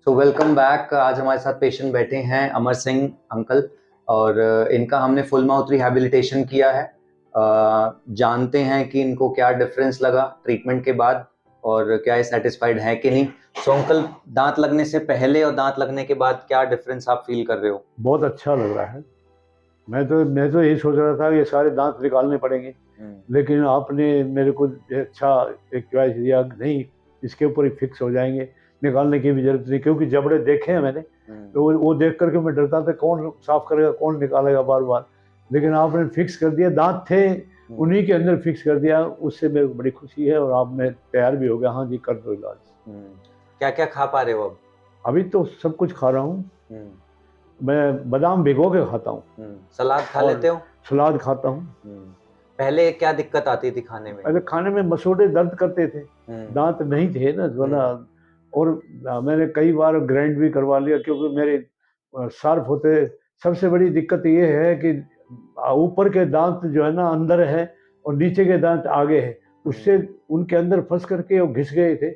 So welcome back. आज हमारे साथ पेशेंट बैठे हैं अमर सिंह अंकल, और इनका हमने फुल माउथ रिहैबिलिटेशन किया है। जानते हैं कि इनको क्या डिफरेंस लगा ट्रीटमेंट के बाद और क्या ये सेटिस्फाइड है कि नहीं। सो अंकल, दांत लगने से पहले और दांत लगने के बाद क्या डिफरेंस आप फील कर रहे हो? बहुत अच्छा लग रहा है। मैं तो यही सोच रहा था कि ये सारे दांत निकालने पड़ेंगे, लेकिन आपने मेरे को अच्छा एक चॉइस दिया, नहीं इसके ऊपर ही फिक्स हो जाएंगे, निकालने की भी जरूरत नहीं, क्योंकि जबड़े देखे हैं मैंने, तो वो देख करके मैं डरता था कौन साफ करेगा कौन निकालेगा बार बार। लेकिन आपने फिक्स कर दिया, दांत थे उन्हीं के अंदर फिक्स कर दिया, उससे मेरे को बड़ी खुशी है। और आप मैं तैयार भी हो गया, हाँ जी कर दो इलाज। क्या क्या खा पा रहे हो अब? अभी तो सब कुछ खा रहा हूँ। मैं बादाम भिगो के खाता हूँ। सलाद खा लेते हो? सलाद खाता हूँ। पहले क्या दिक्कत आती थी खाने में? पहले खाने में मसूड़े दर्द करते थे, दांत नहीं थे ना वरना। और मैंने कई बार ग्राइंड भी करवा लिया, क्योंकि मेरे शार्प होते। सबसे बड़ी दिक्कत ये है कि ऊपर के दांत जो है ना अंदर है और नीचे के दांत आगे है, उससे उनके अंदर फंस करके वो घिस गए थे।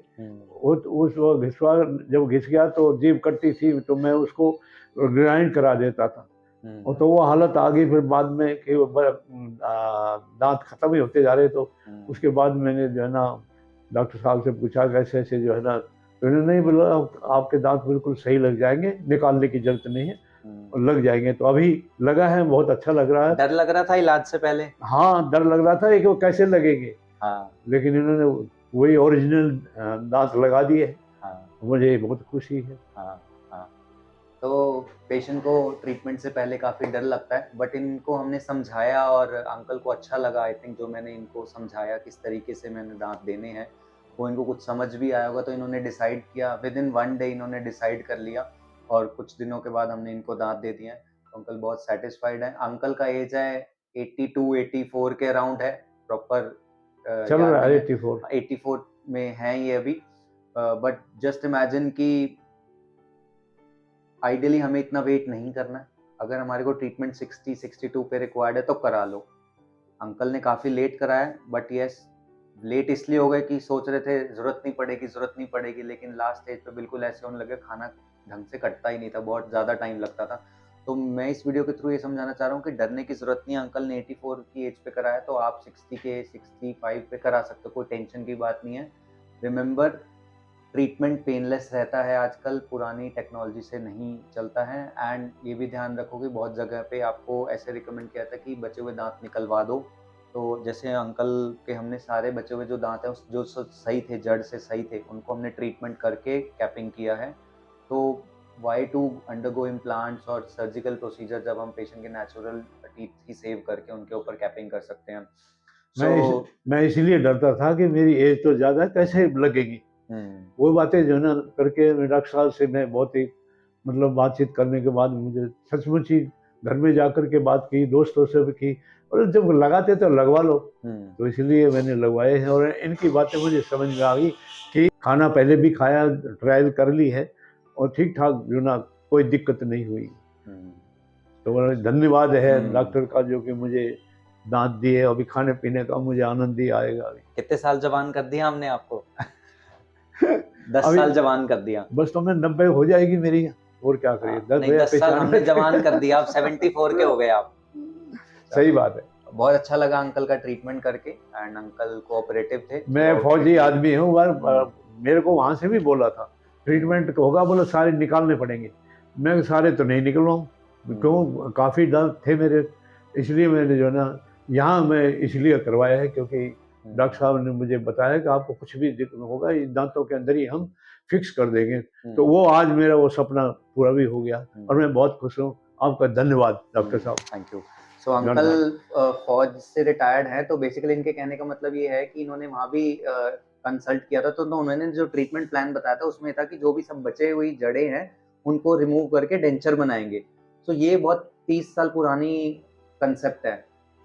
उस घिसवा जब घिस गया तो जीभ कटती थी, तो मैं उसको ग्राइंड करा देता था। और तो वो हालत आ गई फिर बाद में कि दांत खत्म ही होते जा रहे। तो उसके बाद मैंने जो है ना डॉक्टर साहब से पूछा कैसे ऐसे जो है ना, तो उन्होंने नहीं बोला आपके दांत बिल्कुल सही लग जाएंगे, निकालने की जरूरत नहीं है, और लग जाएंगे। तो अभी लगा है, बहुत अच्छा लग रहा है। डर लग रहा था इलाज से पहले? हाँ डर लग रहा था कि वो कैसे लगेंगे। हाँ। लेकिन इन्होंने वही ओरिजिनल दांत लगा दिए। हाँ। मुझे बहुत खुशी है। हाँ। हाँ। तो पेशेंट को ट्रीटमेंट से पहले काफ़ी डर लगता है, बट इनको हमने समझाया और अंकल को अच्छा लगा। आई थिंक जो मैंने इनको समझाया किस तरीके से मैंने दांत देने हैं, वो इनको कुछ समझ भी आया होगा। तो इन्होंने डिसाइड किया, विद इन 1 डे इन्होंने डिसाइड कर लिया, और कुछ दिनों के बाद हमने इनको दांत दे दिए हैं। तो अंकल बहुत सेटिस्फाइड हैं। अंकल का एज है 82-84 के अराउंड है, प्रॉपर चल याद रहा है नहीं है। 84। 84 में हैं ये अभी। बट जस्ट इमेजिन कि आइडियली हमें इतना वेट नहीं करना है। अगर हमारे को ट्रीटमेंट 60-62 पे रिक्वायर्ड है तो करा लो। अंकल ने काफ़ी लेट कराया, बट यस, लेट इसलिए हो गए कि सोच रहे थे ज़रूरत नहीं पड़ेगी, लेकिन लास्ट स्टेज पे बिल्कुल ऐसे होने लगे, खाना ढंग से कटता ही नहीं था, बहुत ज़्यादा टाइम लगता था। तो मैं इस वीडियो के थ्रू ये समझाना चाह रहा हूँ कि डरने की ज़रूरत नहीं है। अंकल ने 84 की एज पे कराया, तो आप 60 के 65 पे करा सकते हो, कोई टेंशन की बात नहीं है। रिमेंबर, ट्रीटमेंट पेनलेस रहता है आजकल, पुरानी टेक्नोलॉजी से नहीं चलता है। एंड ये भी ध्यान रखो कि बहुत जगह पे आपको ऐसे रिकमेंड किया था कि बचे हुए दांत निकलवा दो। तो जैसे अंकल के हमने सारे बचे हुए जो दांत हैं जो सही थे, जड़ से सही थे, उनको हमने ट्रीटमेंट करके कैपिंग किया है। तो वाई टू अंडरगो इम्प्लांट्स और सर्जिकल प्रोसीजर जब हम पेशेंट के नेचुरल टीथ ही सेव करके उनके ऊपर कैपिंग कर सकते हैं। मैं इसीलिए डरता था कि मेरी एज तो ज़्यादा है, कैसे लगेगी। वो बातें जो ना करके डॉक्टर साहब से मैं बहुत ही मतलब बातचीत करने के बाद मुझे सचमुच ही घर में जाकर के बात की, दोस्तों से भी की, और जब लगाते तो लगवा लो। तो इसलिए मैंने लगवाए हैं, और इनकी बातें मुझे समझ में आ गई कि खाना पहले भी खाया, ट्रायल कर ली है, और ठीक ठाक जो ना कोई दिक्कत नहीं हुई। तो धन्यवाद है डॉक्टर का जो कि मुझे दांत दिए। अभी खाने पीने का मुझे आनंद ही आएगा। अभी कितने साल जवान कर दिया हमने आपको? 10 साल जवान कर दिया। बस तो मैं 90 हो जाएगी मेरी, और क्या करिए। 10 साल हमने जवान कर दिया, आप 74 के हो गए आप। सही बात है। बहुत अच्छा लगा अंकल का ट्रीटमेंट करके, एंड अंकल कोऑपरेटिव थे। मैं फौजी आदमी हूँ, मेरे को वहां से भी बोला था ट्रीटमेंट होगा, बोला सारे निकालने पड़ेंगे। मैं सारे तो नहीं निकलवाऊँ, क्यों, काफ़ी दांत थे मेरे, इसलिए मैंने जो ना यहाँ मैं इसलिए करवाया है, क्योंकि डॉक्टर साहब ने मुझे बताया कि आपको कुछ भी दिक्कत होगा, इस दांतों के अंदर ही हम फिक्स कर देंगे। तो वो आज मेरा वो सपना पूरा भी हो गया, और मैं बहुत खुश हूँ। आपका धन्यवाद डॉक्टर साहब। Thank you. सो अंकल फौज से रिटायर्ड है, तो बेसिकली इनके कहने का मतलब ये है कि इन्होंने वहाँ भी कंसल्ट किया था, तो उन्होंने जो ट्रीटमेंट प्लान बताया था उसमें था कि जो भी सब बचे हुई जड़ें हैं उनको रिमूव करके डेंचर बनाएंगे। तो ये बहुत 30 साल पुरानी कंसेप्ट है।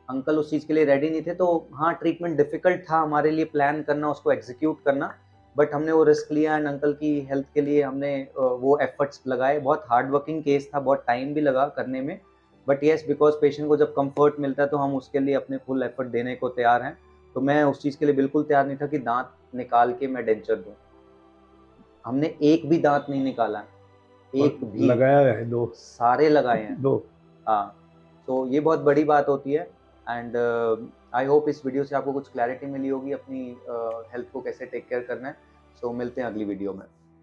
अंकल उस चीज़ के लिए रेडी नहीं थे, तो हाँ, ट्रीटमेंट डिफिकल्ट था हमारे लिए प्लान करना, उसको एग्जीक्यूट करना, बट हमने वो रिस्क लिया, एंड अंकल की हेल्थ के लिए हमने वो एफर्ट्स लगाए। बहुत हार्ड वर्किंग केस था, बहुत टाइम भी लगा करने में, बट येस, बिकॉज पेशेंट को जब कंफर्ट मिलता है तो हम उसके लिए अपने फुल एफर्ट देने को तैयार हैं। तो मैं उस चीज़ के लिए बिल्कुल तैयार नहीं था कि दांत निकाल के मैं डेंचर दूँ। हमने एक भी दांत नहीं निकाला, एक भी, लगाया है 2 सारे लगाए हैं। 2 हाँ, तो ये बहुत बड़ी बात होती है। एंड आई होप इस वीडियो से आपको कुछ क्लैरिटी मिली होगी अपनी हेल्थ को कैसे टेक केयर करना है। सो मिलते हैं अगली वीडियो में।